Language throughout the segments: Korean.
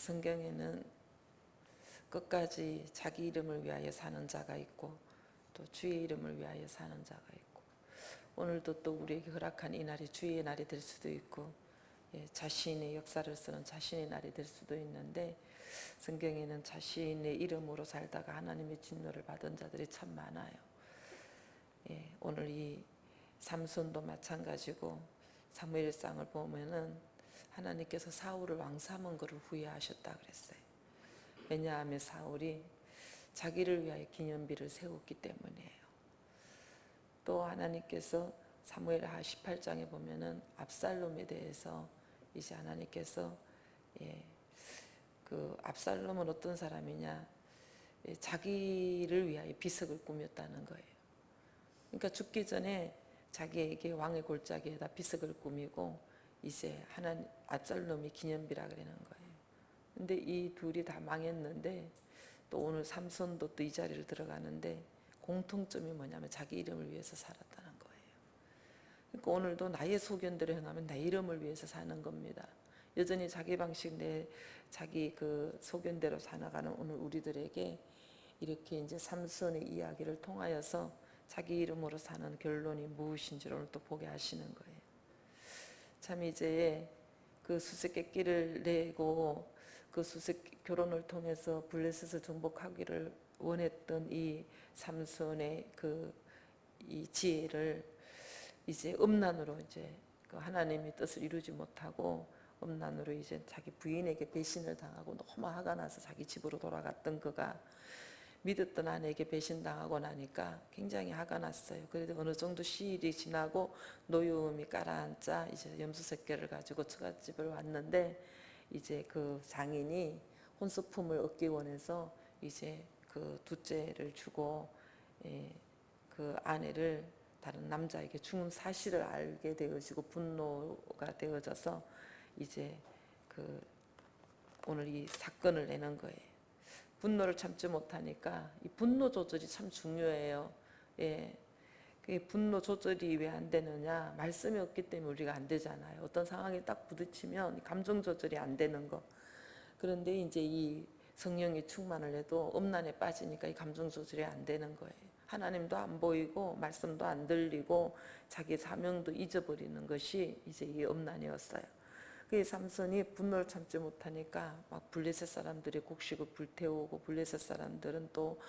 성경에는 끝까지 자기 이름을 위하여 사는 자가 있고 또 주의 이름을 위하여 사는 자가 있고, 오늘도 또 우리에게 허락한 이 날이 주의 날이 될 수도 있고 자신의 역사를 쓰는 자신의 날이 될 수도 있는데, 성경에는 자신의 이름으로 살다가 하나님의 진노를 받은 자들이 참 많아요. 오늘 이 삼손도 마찬가지고, 사무엘상을 보면은 하나님께서 사울을 왕 삼은 것을 후회하셨다 그랬어요. 왜냐하면 사울이 자기를 위하여 기념비를 세웠기 때문이에요. 또 하나님께서 사무엘하 18장에 보면은 압살롬에 대해서 이제 하나님께서 그 압살롬은 어떤 사람이냐, 자기를 위하여 비석을 꾸몄다는 거예요. 그러니까 죽기 전에 자기에게 왕의 골짜기에다 비석을 꾸미고 이제 압살롬이 기념비라 그러는 거예요. 근데 이 둘이 다 망했는데, 또 오늘 삼손도 또 이 자리를 들어가는데 공통점이 뭐냐면 자기 이름을 위해서 살았다는 거예요. 그러니까 오늘도 나의 소견대로 행하면 내 이름을 위해서 사는 겁니다. 여전히 자기 방식, 자기 그 소견대로 살아가는 오늘 우리들에게 이렇게 이제 삼손의 이야기를 통하여서 자기 이름으로 사는 결론이 무엇인지를 오늘 또 보게 하시는 거예요. 참 이제 그 수수께끼를 내고 그 결혼을 통해서 블레셋을 정복하기를 원했던 이 삼손의 이 지혜를 이제 음란으로 이제 그 하나님의 뜻을 이루지 못하고 음란으로 이제 자기 부인에게 배신을 당하고 너무 화가 나서 자기 집으로 돌아갔던 그가 믿었던 아내에게 배신당하고 나니까 굉장히 화가 났어요. 그래도 어느 정도 시일이 지나고 노여움이 가라앉자 이제 염소새끼를 가지고 처갓집을 왔는데, 이제 그 장인이 혼수품을 얻기 원해서 이제 그 둘째를 주고 그 아내를 다른 남자에게 준 사실을 알게 되어지고 분노가 되어져서 이제 그 오늘 이 사건을 내는 거예요. 분노를 참지 못하니까 이 분노 조절이 참 중요해요. 그 분노 조절이 왜 안 되느냐? 말씀이 없기 때문에 우리가 안 되잖아요. 어떤 상황에 딱 부딪히면 감정 조절이 안 되는 거. 그런데 이제 이 성령이 충만을 해도 음란에 빠지니까 이 감정 조절이 안 되는 거예요. 하나님도 안 보이고 말씀도 안 들리고 자기 사명도 잊어버리는 것이 이제 이 음란이었어요. 그 삼손이 분노를 참지 못하니까 막 블레셋 사람들이 곡식을 불태우고, 블레셋 사람들은 또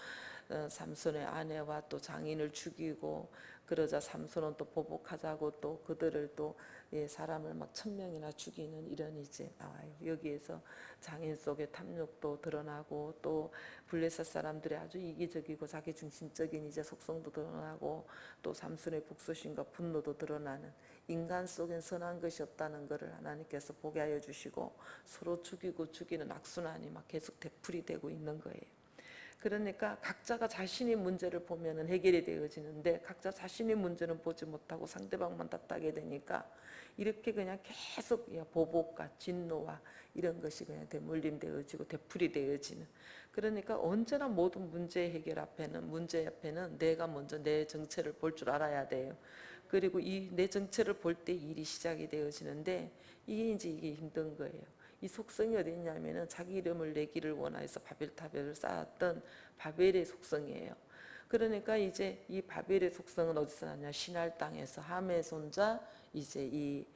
삼손의 아내와 또 장인을 죽이고, 그러자 삼손은 또 보복하자고 또 그들을 또 사람을 막 1000명이나 죽이는 이런 이제 나와요. 여기에서 장인 속의 탐욕도 드러나고, 또 블레셋 사람들이 아주 이기적이고 자기 중심적인 이제 속성도 드러나고, 또 삼손의 복수심과 분노도 드러나는, 인간 속엔 선한 것이 없다는 것을 하나님께서 보게 하여 주시고 서로 죽이고 죽이는 악순환이 막 계속 되풀이 되고 있는 거예요. 그러니까 각자가 자신의 문제를 보면 해결이 되어지는데, 각자 자신의 문제는 보지 못하고 상대방만 탓하게 되니까 이렇게 그냥 계속 보복과 진노와 이런 것이 그냥 대물림되어지고 되풀이 되어지는, 그러니까 언제나 모든 문제 해결 앞에는 내가 먼저 내 정체를 볼 줄 알아야 돼요. 그리고 이 내 정체를 볼 때 일이 시작이 되어지는데, 이게 힘든 거예요. 이 속성이 어디 있냐면은 자기 이름을 내기를 원해서 바벨탑을 쌓았던 바벨의 속성이에요. 그러니까 이제 이 바벨의 속성은 어디서 나냐? 시날 땅에서 함의 손자 이제 이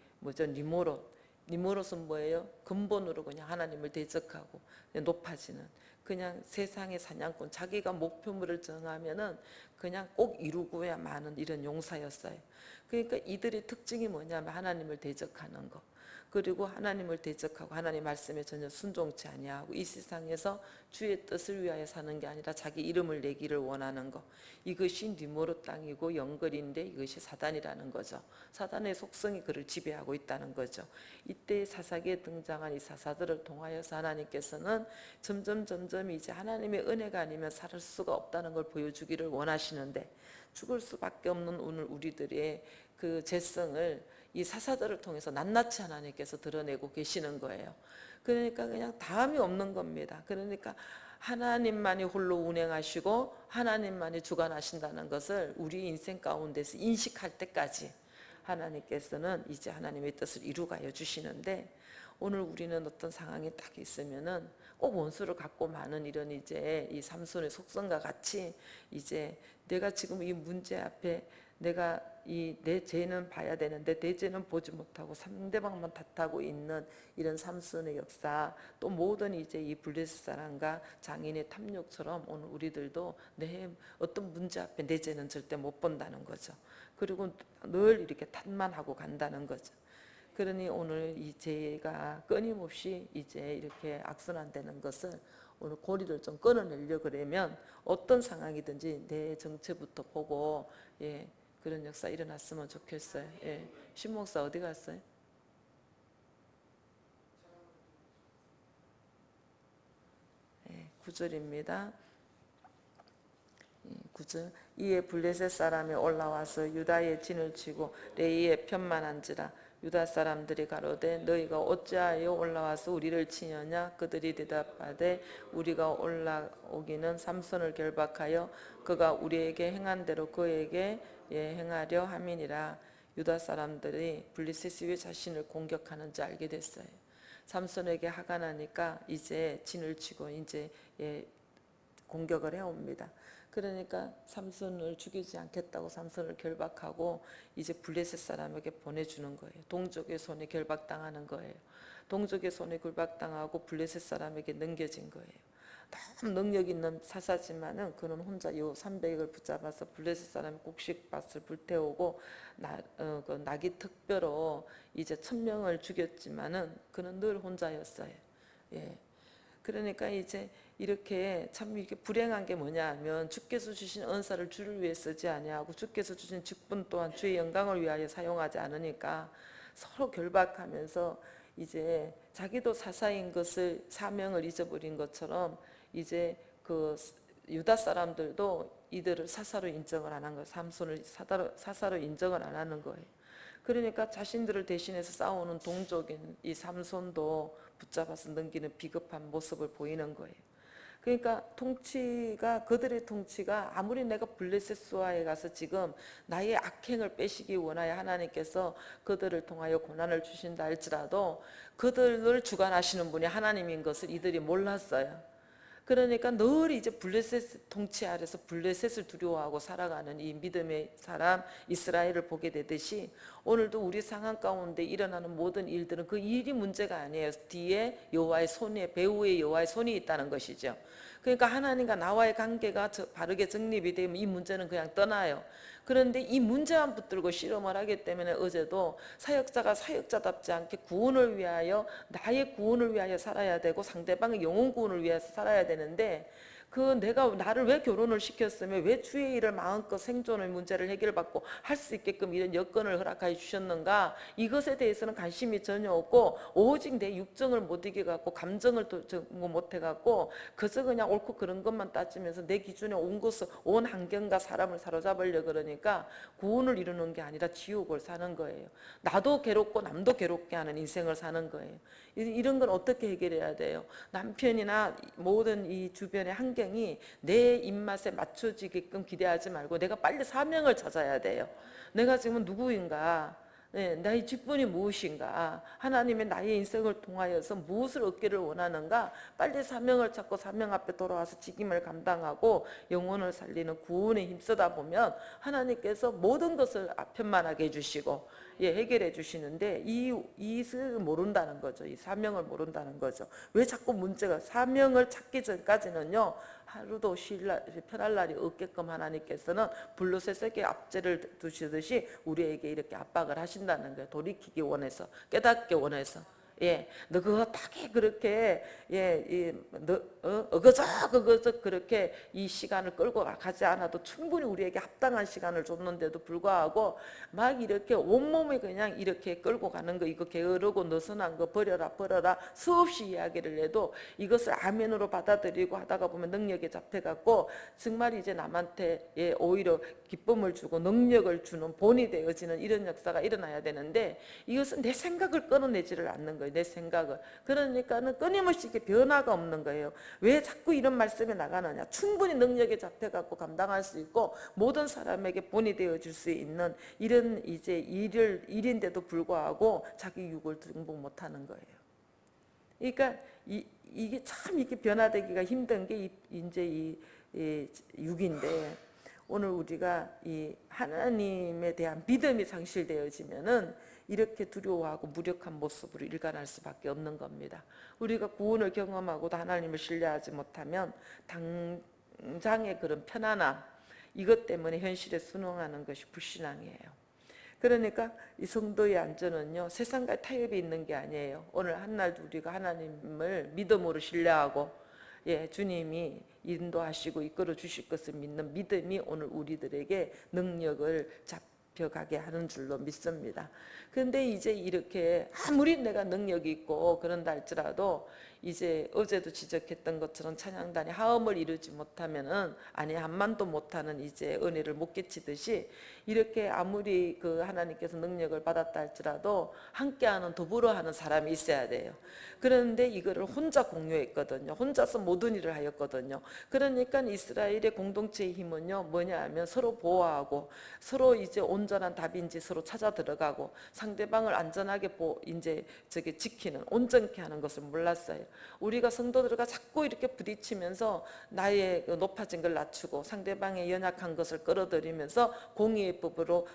니모롯은 뭐예요? 근본으로 그냥 하나님을 대적하고 높아지는, 그냥 세상의 사냥꾼, 자기가 목표물을 정하면은 그냥 꼭 이루고야 마는 이런 용사였어요. 그러니까 이들의 특징이 뭐냐면 하나님을 대적하는 거, 그리고 하나님을 대적하고 하나님 말씀에 전혀 순종치 아니하고 이 세상에서 주의 뜻을 위하여 사는 게 아니라 자기 이름을 내기를 원하는 거, 이것이 니모롯 땅이고 영걸인데 이것이 사단이라는 거죠. 사단의 속성이 그를 지배하고 있다는 거죠. 이때 사사기에 등장한 이 사사들을 통하여서 하나님께서는 점점 이제 하나님의 은혜가 아니면 살 수가 없다는 걸 보여주기를 원하시는데, 죽을 수밖에 없는 오늘 우리들의 그 죄성을 이 사사들을 통해서 낱낱이 하나님께서 드러내고 계시는 거예요. 그러니까 그냥 다음이 없는 겁니다. 그러니까 하나님만이 홀로 운행하시고 하나님만이 주관하신다는 것을 우리 인생 가운데서 인식할 때까지, 하나님께서는 이제 하나님의 뜻을 이루가여 주시는데, 오늘 우리는 어떤 상황이 딱 있으면은 꼭 원수를 갖고 많은 이런 이제 이 삼손의 속성과 같이 이제 내가 지금 이 문제 앞에 내가 이 내 죄는 봐야 되는데 내 죄는 보지 못하고 상대방만 탓하고 있는 이런 삼손의 역사, 또 모든 이제 이 블레셋 사람과 장인의 탐욕처럼 오늘 우리들도 내 어떤 문제 앞에 내 죄는 절대 못 본다는 거죠. 그리고 늘 이렇게 탓만 하고 간다는 거죠. 그러니 오늘 이 죄가 끊임없이 이제 이렇게 악순환되는 것을 오늘 고리를 좀 끊어내려 그러면 어떤 상황이든지 내 정체부터 보고, 예, 그런 역사 일어났으면 좋겠어요. 예, 신목사 어디 갔어요? 예, 9절입니다. 9절. 이에 블레셋 사람이 올라와서 유다의 진을 치고 레이의 편만한지라. 유다 사람들이 가로되 너희가 어찌하여 올라와서 우리를 치느냐. 그들이 대답하되 우리가 올라오기는 삼손을 결박하여 그가 우리에게 행한 대로 그에게 행하려 함이니라. 유다 사람들이 블레셋이 왜 자신을 공격하는지 알게 됐어요. 삼손에게 화가 나니까 이제 진을 치고 이제 공격을 해옵니다. 그러니까 삼손을 죽이지 않겠다고 삼손을 결박하고 이제 블레셋 사람에게 보내주는 거예요. 동족의 손에 결박당하는 거예요. 동족의 손에 결박당하고 블레셋 사람에게 넘겨진 거예요. 참 능력 있는 사사지만은 그는 혼자 요 300을 붙잡아서 블레셋 사람의 곡식밭을 불태우고 그 나귀 특별로 이제 1000명을 죽였지만은 그는 늘 혼자였어요. 예. 그러니까 이제 이렇게 참 이렇게 불행한 게 뭐냐 하면 주께서 주신 은사를 주를 위해 쓰지 아니하고 주께서 주신 직분 또한 주의 영광을 위하여 사용하지 않으니까 서로 결박하면서 이제 자기도 사사인 것을 사명을 잊어버린 것처럼 이제 그 유다 사람들도 이들을 사사로 인정을 안 한 거예요. 삼손을 사사로 인정을 안 하는 거예요. 그러니까 자신들을 대신해서 싸우는 동족인 이 삼손도 붙잡아서 넘기는 비겁한 모습을 보이는 거예요. 그러니까 그들의 통치가 아무리 내가 블레셋수아에 가서 지금 나의 악행을 빼시기 원하여 하나님께서 그들을 통하여 고난을 주신다 할지라도 그들을 주관하시는 분이 하나님인 것을 이들이 몰랐어요. 그러니까 늘 이제 블레셋 통치 아래서 블레셋을 두려워하고 살아가는 이 믿음의 사람 이스라엘을 보게 되듯이 오늘도 우리 상황 가운데 일어나는 모든 일들은 그 일이 문제가 아니에요. 뒤에 여호와의 손에, 배후에 여호와의 손이 있다는 것이죠. 그러니까 하나님과 나와의 관계가 바르게 정립이 되면 이 문제는 그냥 떠나요. 그런데 이 문제만 붙들고 실험을 하기 때문에 어제도 사역자가 사역자답지 않게 구원을 위하여, 나의 구원을 위하여 살아야 되고 상대방의 영혼 구원을 위해서 살아야 되는데, 내가 나를 왜 결혼을 시켰으며 왜 주의 일을 마음껏 생존의 문제를 해결받고 할 수 있게끔 이런 여건을 허락하여 주셨는가, 이것에 대해서는 관심이 전혀 없고 오직 내 육정을 못 이겨갖고 감정을 못 해갖고 그저 그냥 옳고 그런 것만 따지면서 내 기준에 온 환경과 사람을 사로잡으려 그러니까 구원을 이루는 게 아니라 지옥을 사는 거예요. 나도 괴롭고 남도 괴롭게 하는 인생을 사는 거예요. 이런 건 어떻게 해결해야 돼요? 남편이나 모든 이 주변의 환경이 내 입맛에 맞춰지게끔 기대하지 말고 내가 빨리 사명을 찾아야 돼요. 내가 지금 누구인가? 나의 직분이 무엇인가? 하나님의 나의 인생을 통하여서 무엇을 얻기를 원하는가? 빨리 사명을 찾고 사명 앞에 돌아와서 직임을 감당하고 영혼을 살리는 구원에 힘쓰다 보면 하나님께서 모든 것을 편만하게 해주시고 해결해 주시는데 이것을 모른다는 거죠. 이 사명을 모른다는 거죠. 왜 자꾸 문제가, 사명을 찾기 전까지는요 하루도 편할 날이 없게끔 하나님께서는 블레셋에게 압제를 두시듯이 우리에게 이렇게 압박을 하신다는 거예요. 돌이키기 원해서, 깨닫기 원해서. 너 그거 딱히 그렇게 어거적 그렇게 이 시간을 끌고 가지 않아도 충분히 우리에게 합당한 시간을 줬는데도 불구하고 막 이렇게 온몸에 그냥 이렇게 끌고 가는 거, 이거 게으르고 느슨한 거 버려라 수없이 이야기를 해도 이것을 아멘으로 받아들이고 하다가 보면 능력에 잡혀갖고 정말 이제 남한테 오히려 기쁨을 주고 능력을 주는 본이 되어지는 이런 역사가 일어나야 되는데 이것은 내 생각을 끊어내지를 않는 거예요. 거예요. 내 생각을. 그러니까는 끊임없이 이게 변화가 없는 거예요. 왜 자꾸 이런 말씀이 나가느냐. 충분히 능력에 잡혀갖고 감당할 수 있고 모든 사람에게 본이 되어질 수 있는 이런 이제 일인데도 불구하고 자기 육을 등복 못하는 거예요. 그러니까 이게 참 이렇게 변화되기가 힘든 게 이제 이 육인데, 오늘 우리가 이 하나님에 대한 믿음이 상실되어지면은 이렇게 두려워하고 무력한 모습으로 일관할 수밖에 없는 겁니다. 우리가 구원을 경험하고도 하나님을 신뢰하지 못하면 당장의 그런 편안함, 이것 때문에 현실에 순응하는 것이 불신앙이에요. 그러니까 이 성도의 안전은요, 세상과 타협이 있는 게 아니에요. 오늘 한날도 우리가 하나님을 믿음으로 신뢰하고, 주님이 인도하시고 이끌어 주실 것을 믿는 믿음이 오늘 우리들에게 능력을 잡혀가게 하는 줄로 믿습니다. 그런데 이제 이렇게 아무리 내가 능력이 있고 그런다 할지라도 이제 어제도 지적했던 것처럼 찬양단이 하음을 이루지 못하면은, 아니 한만도 못하는 이제 은혜를 못 끼치듯이, 이렇게 아무리 그 하나님께서 능력을 받았다 할지라도 함께하는, 더불어 하는 사람이 있어야 돼요. 그런데 이거를 혼자 공유했거든요. 혼자서 모든 일을 하였거든요. 그러니까 이스라엘의 공동체의 힘은요, 뭐냐 하면 서로 보호하고 서로 이제 온전한 답인지 서로 찾아 들어가고 상대방을 안전하게 이제 지키는, 온전케 하는 것을 몰랐어요. 우리가 성도들과 자꾸 이렇게 부딪히면서 나의 높아진 걸 낮추고 상대방의 연약한 것을 끌어들이면서 공의의 법으로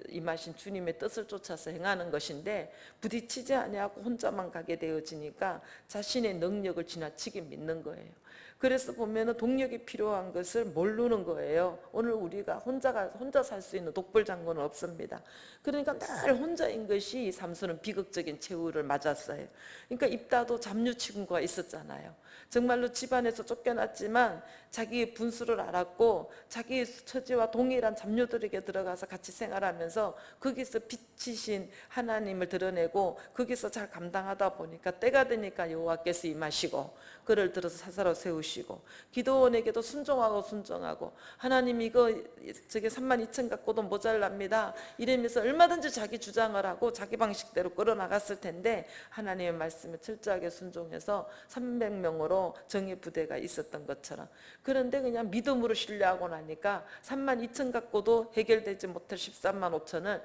임하신 주님의 뜻을 쫓아서 행하는 것인데, 부딪히지 아니하고 혼자만 가게 되어지니까 자신의 능력을 지나치게 믿는 거예요. 그래서 보면은 동력이 필요한 것을 모르는 거예요. 오늘 우리가 혼자 살 수 있는 독불장군은 없습니다. 그러니까 늘 혼자인 것이 삼손은 비극적인 최후를 맞았어요. 그러니까 입다도 잡류 친구가 있었잖아요. 정말로 집안에서 쫓겨났지만 자기의 분수를 알았고 자기의 처지와 동일한 잡류들에게 들어가서 같이 생활하면서 거기서 빛이신 하나님을 드러내고 거기서 잘 감당하다 보니까 때가 되니까 여호와께서 임하시고 그를 들어서 사사로 세우시고, 기드온에게도 순종하고 하나님 이거 저게 32,000 갖고도 모자랍니다 이러면서 얼마든지 자기 주장을 하고 자기 방식대로 끌어나갔을 텐데 하나님의 말씀에 철저하게 순종해서 300명으로 정예 부대가 있었던 것처럼. 그런데 그냥 믿음으로 신뢰하고 나니까 32,000 갖고도 해결되지 못할 13만 5천을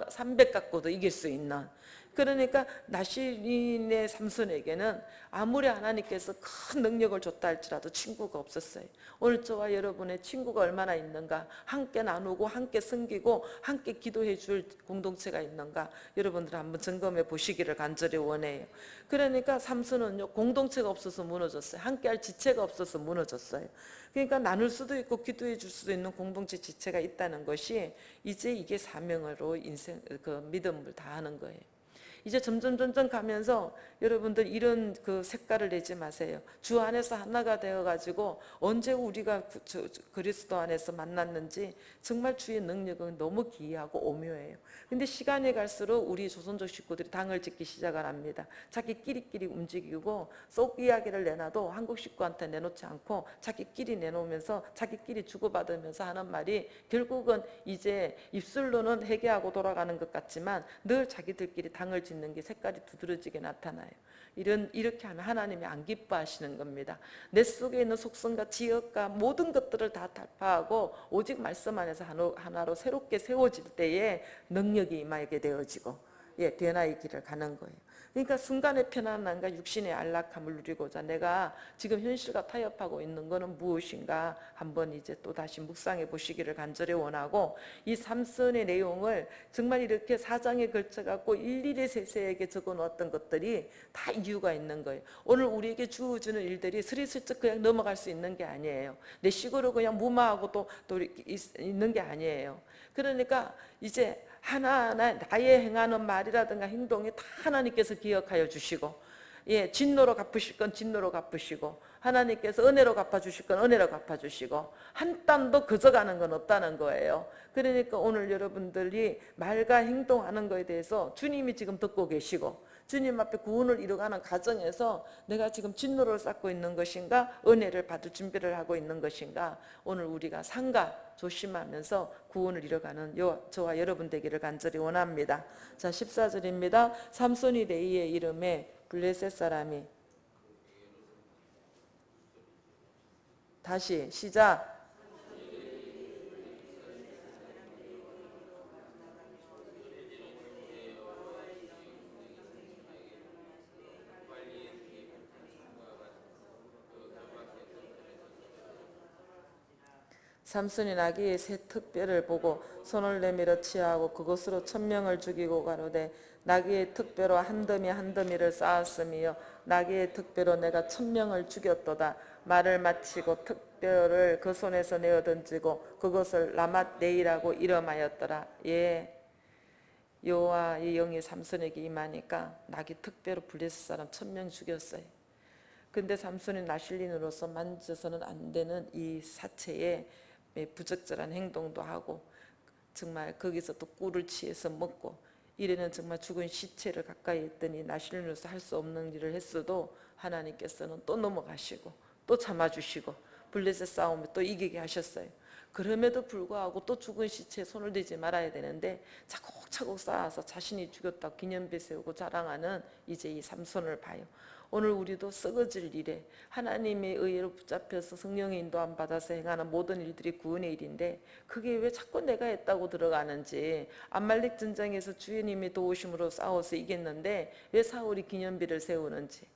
300 갖고도 이길 수 있는, 그러니까 나실인의 삼손에게는 아무리 하나님께서 큰 능력을 줬다 할지라도 친구가 없었어요. 오늘 저와 여러분의 친구가 얼마나 있는가, 함께 나누고 함께 섬기고 함께 기도해 줄 공동체가 있는가, 여러분들 한번 점검해 보시기를 간절히 원해요. 그러니까 삼손은요, 공동체가 없어서 무너졌어요. 함께할 지체가 없어서 무너졌어요. 그러니까 나눌 수도 있고 기도해 줄 수도 있는 공동체 지체가 있다는 것이 이제 이게 사명으로 인생 그 믿음을 다하는 거예요. 이제 점점 가면서 여러분들 이런 그 색깔을 내지 마세요. 주 안에서 하나가 되어가지고 언제 우리가 그리스도 안에서 만났는지 정말 주의 능력은 너무 기이하고 오묘해요. 근데 시간이 갈수록 우리 조선족 식구들이 당을 짓기 시작을 합니다. 자기끼리끼리 움직이고 속 이야기를 내놔도 한국 식구한테 내놓지 않고 자기끼리 내놓으면서 자기끼리 주고받으면서 하는 말이 결국은 이제 입술로는 회개하고 돌아가는 것 같지만 늘 자기들끼리 당을 짓는 게 색깔이 두드러지게 나타나요. 이렇게 하면 하나님이 안 기뻐하시는 겁니다. 내 속에 있는 속성과 지역과 모든 것들을 다 타파하고 오직 말씀 안에서 하나로 새롭게 세워질 때에 능력이 임하게 되어지고 변화의 길을 가는 거예요. 그러니까 순간의 편안함과 육신의 안락함을 누리고자 내가 지금 현실과 타협하고 있는 것은 무엇인가 한번 이제 또 다시 묵상해 보시기를 간절히 원하고, 이 삼손의 내용을 정말 이렇게 4장에 걸쳐 갖고 일일이 세세하게 적어 놓았던 것들이 다 이유가 있는 거예요. 오늘 우리에게 주어지는 일들이 스리슬쩍 그냥 넘어갈 수 있는 게 아니에요. 내 식으로 그냥 무마하고 또 있는 게 아니에요. 그러니까 이제 하나하나 나의 행하는 말이라든가 행동이 다 하나님께서 기억하여 주시고, 진노로 갚으실 건 진노로 갚으시고, 하나님께서 은혜로 갚아주실 건 은혜로 갚아주시고 한 땀도 그져가는 건 없다는 거예요. 그러니까 오늘 여러분들이 말과 행동하는 거에 대해서 주님이 지금 듣고 계시고 주님 앞에 구원을 이루어가는 과정에서 내가 지금 진노를 쌓고 있는 것인가 은혜를 받을 준비를 하고 있는 것인가 오늘 우리가 삼가 조심하면서 구원을 이뤄가는 저와 여러분 되기를 간절히 원합니다. 자 14절입니다. 삼손이 레이의 이름에 블레셋 사람이 다시 시작. 삼손이 나귀의 새 특별을 보고 손을 내밀어 치하고 그것으로 1000명을 죽이고 가로되 나귀의 특별로 한 더미 한 더미를 쌓았으며 나귀의 특별로 내가 1000명을 죽였도다. 말을 마치고 특별을 그 손에서 내어 던지고 그것을 라맛네이라고 이름하였더라. 예, 여호와의 영이 삼손에게 임하니까 나귀 특별로 블레셋 사람 1000명 죽였어요. 근데 삼손이 나실린으로서 만져서는 안 되는 이 사체에 부적절한 행동도 하고 정말 거기서 또 꿀을 취해서 먹고 이래는 정말 죽은 시체를 가까이 했더니 나실린으로서 할 수 없는 일을 했어도 하나님께서는 또 넘어가시고 또 참아주시고 블레셋 싸움을 또 이기게 하셨어요. 그럼에도 불구하고 또 죽은 시체에 손을 대지 말아야 되는데 차곡차곡 쌓아서 자신이 죽였다고 기념비 세우고 자랑하는 이제 이 삼손을 봐요. 오늘 우리도 썩어질 일에 하나님의 의로 붙잡혀서 성령의 인도함 받아서 행하는 모든 일들이 구원의 일인데 그게 왜 자꾸 내가 했다고 들어가는지. 암말렉 전쟁에서 주님이 도우심으로 싸워서 이겼는데 왜 사울이 기념비를 세우는지.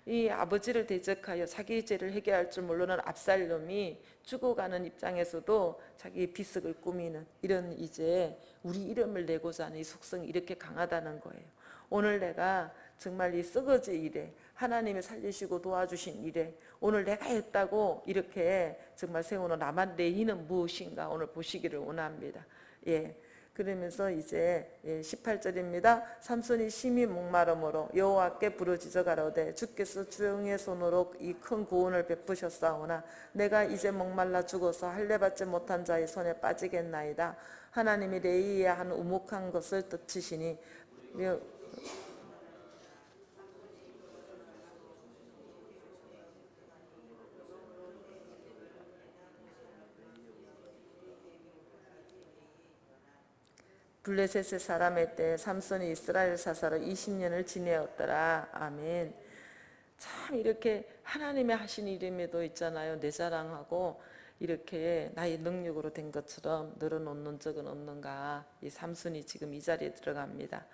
이 아버지를 대적하여 자기 죄를 해결할 줄 모르는 압살롬이 죽어가는 입장에서도 자기 비석을 꾸미는 이런 이제 우리 이름을 내고자 하는 이 속성이 이렇게 강하다는 거예요. 오늘 내가 정말 이 썩어질 일에 하나님이 살리시고 도와주신 일에 오늘 내가 했다고 이렇게 정말 세우는 라맛네이는 무엇인가 오늘 보시기를 원합니다. 예. 그러면서 이제 18절입니다. 삼손이 심히 목마름으로 여호와께 부르짖어 가로되 주께서 주영의 손으로 이 큰 구원을 베푸셨사오나 내가 이제 목말라 죽어서 할례받지 못한 자의 손에 빠지겠나이다. 하나님이 레이에 한 우묵한 것을 뜻치시니 블레셋의 사람의 때 삼손이 이스라엘 사사로 20년을 지내었더라. 아멘. 참 이렇게 하나님의 하신 일임에도 있잖아요. 내 자랑하고 이렇게 나의 능력으로 된 것처럼 늘어놓는 적은 없는가. 이 삼손이 지금 이 자리에 들어갑니다.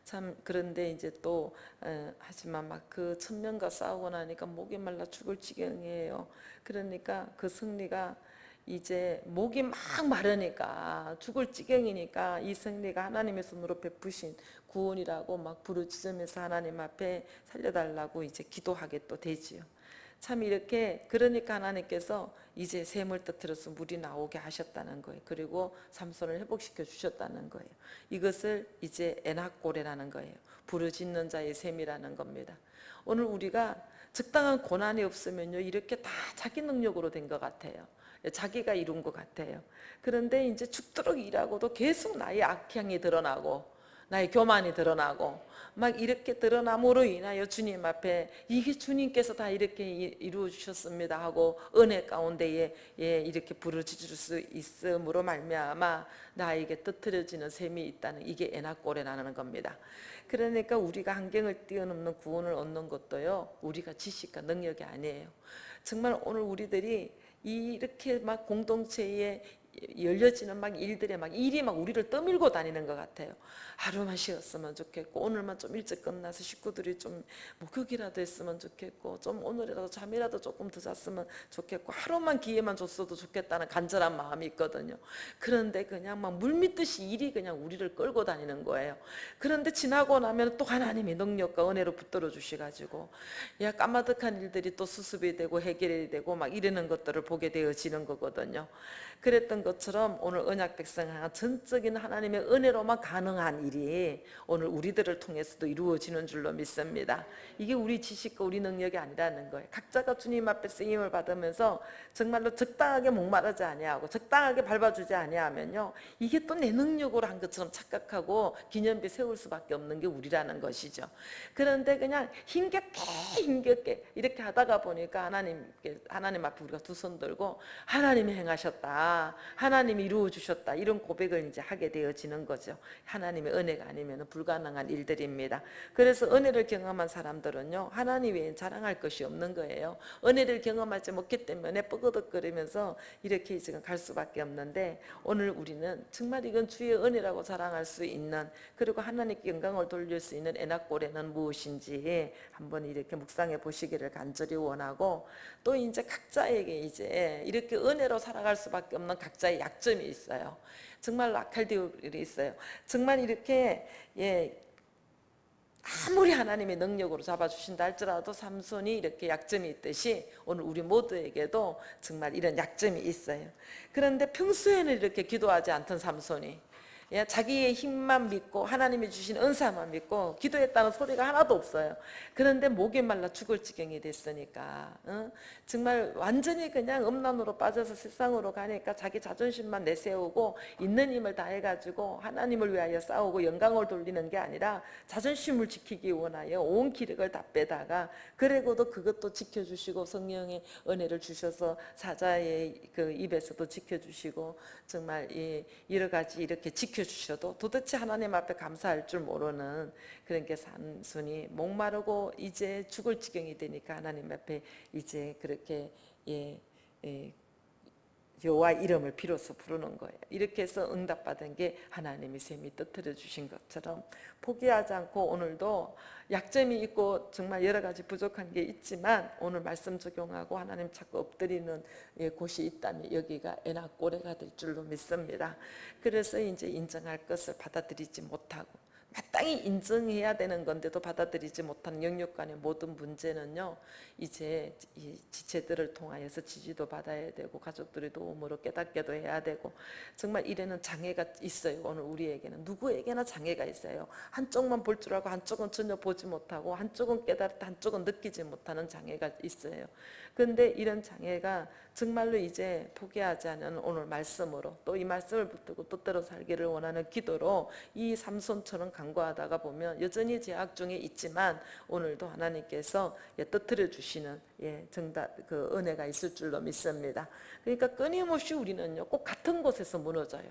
참 그런데 이제 또 하지만 막 그 1000명과 싸우고 나니까 목이 말라 죽을 지경이에요. 그러니까 그 승리가 이제 목이 막 마르니까 죽을 지경이니까 이 승리가 하나님의 손으로 베푸신 구원이라고 막 부르짖으면서 하나님 앞에 살려달라고 이제 기도하게 또 되지요. 참 이렇게 그러니까 하나님께서 이제 샘을 터뜨려서 물이 나오게 하셨다는 거예요. 그리고 삼손을 회복시켜 주셨다는 거예요. 이것을 이제 에낙고레라는 거예요. 부르짖는 자의 샘이라는 겁니다. 오늘 우리가 적당한 고난이 없으면요 이렇게 다 자기 능력으로 된 것 같아요. 자기가 이룬 것 같아요. 그런데 이제 죽도록 일하고도 계속 나의 악향이 드러나고 나의 교만이 드러나고 막 이렇게 드러남으로 인하여 주님 앞에 이게 주님께서 다 이렇게 이루어 주셨습니다 하고 은혜 가운데에 이렇게 부르짖을 수 있음으로 말미암아 나에게 뜨뜨려지는 셈이 있다는 이게 에낙고레라는 겁니다. 그러니까 우리가 환경을 뛰어넘는 구원을 얻는 것도요 우리가 지식과 능력이 아니에요. 정말 오늘 우리들이 이렇게 막 공동체에 열려지는 막 일들에 막 일이 막 우리를 떠밀고 다니는 것 같아요. 하루만 쉬었으면 좋겠고 오늘만 좀 일찍 끝나서 식구들이 좀 목욕이라도 했으면 좋겠고 좀 오늘이라도 잠이라도 조금 더 잤으면 좋겠고 하루만 기회만 줬어도 좋겠다는 간절한 마음이 있거든요. 그런데 그냥 막 물밀듯이 일이 그냥 우리를 끌고 다니는 거예요. 그런데 지나고 나면 또 하나님이 능력과 은혜로 붙들어 주셔가지고 야 까마득한 일들이 또 수습이 되고 해결이 되고 막 이러는 것들을 보게 되어지는 거거든요. 그랬던 것처럼 오늘 언약 백성한 전적인 하나님의 은혜로만 가능한 일이 오늘 우리들을 통해서도 이루어지는 줄로 믿습니다. 이게 우리 지식과 우리 능력이 아니라는 거예요. 각자가 주님 앞에 쓰임을 받으면서 정말로 적당하게 목마르지 아니하고 적당하게 밟아주지 아니하면요, 이게 또 내 능력으로 한 것처럼 착각하고 기념비 세울 수밖에 없는 게 우리라는 것이죠. 그런데 그냥 힘겹게 이렇게 하다가 보니까 하나님 앞에 우리가 두 손 들고 하나님이 행하셨다, 하나님이 이루어 주셨다, 이런 고백을 이제 하게 되어지는 거죠. 하나님의 은혜가 아니면 불가능한 일들입니다. 그래서 은혜를 경험한 사람들은요, 하나님 외엔 자랑할 것이 없는 거예요. 은혜를 경험하지 못했기 때문에 뻐그덕거리면서 이렇게 지금 갈 수밖에 없는데, 오늘 우리는 정말 이건 주의 은혜라고 자랑할 수 있는, 그리고 하나님께 영광을 돌릴 수 있는 에낙고레는 무엇인지 한번 이렇게 묵상해 보시기를 간절히 원하고, 또 이제 각자에게 이제 이렇게 은혜로 살아갈 수밖에 없는 각자의 약점이 있어요. 정말 악할들이 있어요. 정말 이렇게 아무리 하나님의 능력으로 잡아주신다 할지라도 삼손이 이렇게 약점이 있듯이 오늘 우리 모두에게도 정말 이런 약점이 있어요. 그런데 평소에는 이렇게 기도하지 않던 삼손이 자기의 힘만 믿고 하나님이 주신 은사만 믿고 기도했다는 소리가 하나도 없어요. 그런데 목이 말라 죽을 지경이 됐으니까 정말 완전히 그냥 음란으로 빠져서 세상으로 가니까 자기 자존심만 내세우고 있는 힘을 다해가지고 하나님을 위하여 싸우고 영광을 돌리는 게 아니라 자존심을 지키기 원하여 온 기력을 다 빼다가, 그리고도 그것도 지켜주시고 성령의 은혜를 주셔서 사자의 그 입에서도 지켜주시고 정말 여러 가지 이렇게 지켜주셔도 도대체 하나님 앞에 감사할 줄 모르는 그런 게 삼손이 목마르고 이제 죽을 지경이 되니까 하나님 앞에 이제 그렇게 여호와 이름을 비로소 부르는 거예요. 이렇게 해서 응답받은 게 하나님이 셈이 떠들어 주신 것처럼 포기하지 않고 오늘도 약점이 있고 정말 여러 가지 부족한 게 있지만 오늘 말씀 적용하고 하나님 찾고 엎드리는 곳이 있다면 여기가 에낙고레가 될 줄로 믿습니다. 그래서 이제 인정할 것을 받아들이지 못하고 마땅히 인정해야 되는 건데도 받아들이지 못하는 영육간의 모든 문제는요, 이제 이 지체들을 통하여서 지지도 받아야 되고 가족들의 도움으로 깨닫게도 해야 되고 정말 이래는 장애가 있어요. 오늘 우리에게는 누구에게나 장애가 있어요. 한쪽만 볼 줄 알고 한쪽은 전혀 보지 못하고 한쪽은 깨달았다 한쪽은 느끼지 못하는 장애가 있어요. 그런데 이런 장애가 정말로 이제 포기하지 않은 오늘 말씀으로 또 이 말씀을 붙들고 뜻대로 살기를 원하는 기도로 이 삼손처럼 간구하다가 보면 여전히 제약 중에 있지만 오늘도 하나님께서 뜻들어 주시는 정답 그 은혜가 있을 줄로 믿습니다. 그러니까 끊임없이 우리는요 꼭 같은 곳에서 무너져요.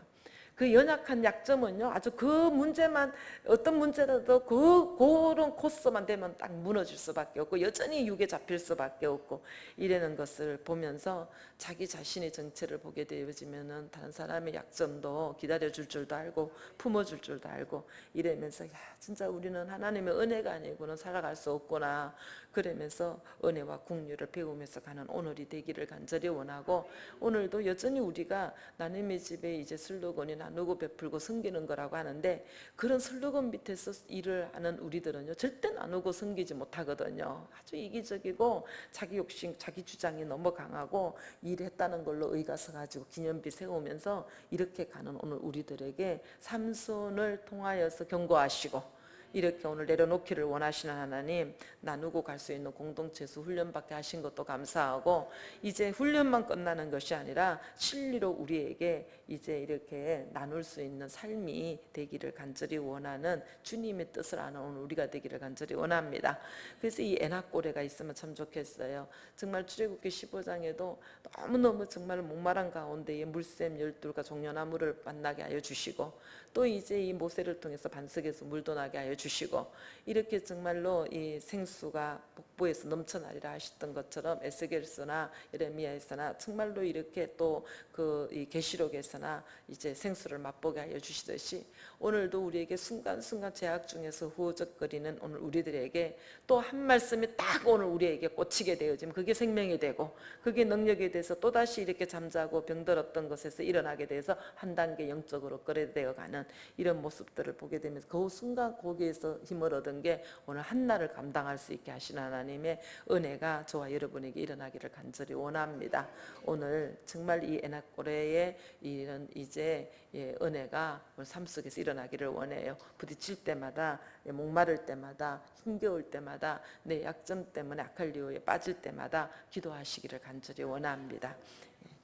그 연약한 약점은요 아주 그 문제만 어떤 문제라도 그런 코스만 되면 딱 무너질 수밖에 없고 여전히 육에 잡힐 수밖에 없고 이러는 것을 보면서 자기 자신의 정체를 보게 되어지면은 다른 사람의 약점도 기다려줄 줄도 알고 품어줄 줄도 알고 이러면서 야 진짜 우리는 하나님의 은혜가 아니고는 살아갈 수 없구나, 그러면서 은혜와 긍휼을 배우면서 가는 오늘이 되기를 간절히 원하고, 오늘도 여전히 우리가 나님의 집에 이제 슬로건이 나누고 베풀고 섬기는 거라고 하는데 그런 슬로건 밑에서 일을 하는 우리들은요 절대 나누고 섬기지 못하거든요. 아주 이기적이고 자기 욕심 자기 주장이 너무 강하고 일했다는 걸로 의가서 가지고 기념비 세우면서 이렇게 가는 오늘 우리들에게 삼손을 통하여서 경고하시고 이렇게 오늘 내려놓기를 원하시는 하나님, 나누고 갈 수 있는 공동체에서 훈련받게 하신 것도 감사하고 이제 훈련만 끝나는 것이 아니라 실리로 우리에게 이제 이렇게 나눌 수 있는 삶이 되기를 간절히 원하는 주님의 뜻을 아는 오늘 우리가 되기를 간절히 원합니다. 그래서 이 에낙고레가 있으면 참 좋겠어요. 정말 출애굽기 15장에도 너무너무 정말 목마른 가운데에 물샘 12가 종려나무를 만나게 하여 주시고 또 이제 이 모세를 통해서 반석에서 물도 나게 하여 주시고 이렇게 정말로 이 생수가 복부에서 넘쳐나리라 하셨던 것처럼 에스겔서나 예레미야에서나 정말로 이렇게 또 그 이 계시록에서나 이제 생수를 맛보게 하여 주시듯이 오늘도 우리에게 순간순간 제약 중에서 후호적거리는 오늘 우리들에게 또 한 말씀이 딱 오늘 우리에게 꽂히게 되어지면 그게 생명이 되고 그게 능력이 돼서 또다시 이렇게 잠자고 병들었던 것에서 일어나게 돼서 한 단계 영적으로 끌어되어 가는 이런 모습들을 보게 되면서 그 순간 거기에 거기에서 힘을 얻은 게 오늘 한나를 감당할 수 있게 하시는 하나님의 은혜가 저와 여러분에게 일어나기를 간절히 원합니다. 오늘 정말 이 에나꼬레의 이런 이제 은혜가 오늘 삶 속에서 일어나기를 원해요. 부딪힐 때마다, 목마를 때마다, 힘겨울 때마다, 내 약점 때문에 아칼리오에 빠질 때마다 기도하시기를 간절히 원합니다.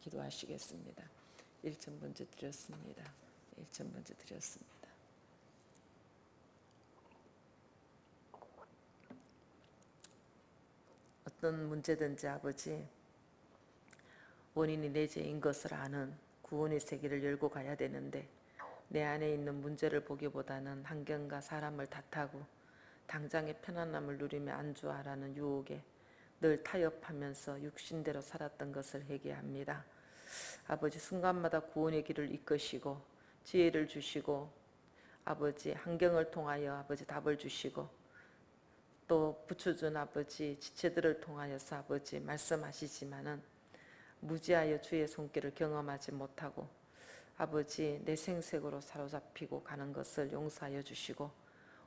기도하시겠습니다. 1천 번째 드렸습니다. 1천 번째 드렸습니다. 어떤 문제든지 아버지 원인이 내 죄인 것을 아는 구원의 세계를 열고 가야 되는데 내 안에 있는 문제를 보기보다는 환경과 사람을 탓하고 당장의 편안함을 누리며 안주하라는 유혹에 늘 타협하면서 육신대로 살았던 것을 회개합니다. 아버지 순간마다 구원의 길을 이끄시고 지혜를 주시고 아버지 환경을 통하여 아버지 답을 주시고 또 붙여준 아버지 지체들을 통하여서 아버지 말씀하시지만은 무지하여 주의 손길을 경험하지 못하고 아버지 내 생색으로 사로잡히고 가는 것을 용서하여 주시고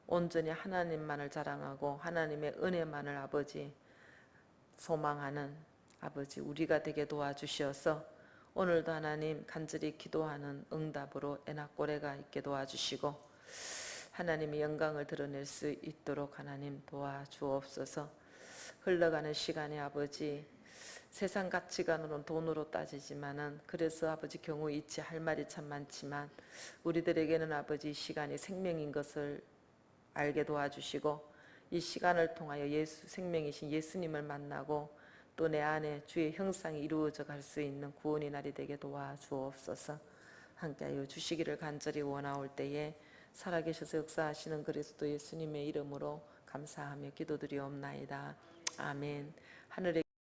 온전히 하나님만을 자랑하고 하나님의 은혜만을 아버지 소망하는 아버지 우리가 되게 도와주셔서 오늘도 하나님 간절히 기도하는 응답으로 에나꼬레가 있게 도와주시고 하나님의 영광을 드러낼 수 있도록 하나님 도와주옵소서. 흘러가는 시간에 아버지 세상 가치관으로는 돈으로 따지지만은 그래서 아버지 경우 있지 할 말이 참 많지만 우리들에게는 아버지 시간이 생명인 것을 알게 도와주시고 이 시간을 통하여 예수 생명이신 예수님을 만나고 또 내 안에 주의 형상이 이루어져 갈 수 있는 구원의 날이 되게 도와주옵소서. 함께하여 주시기를 간절히 원하올 때에 살아계셔서 역사하시는 그리스도 예수님의 이름으로 감사하며 기도드리옵나이다. 아멘. 하늘의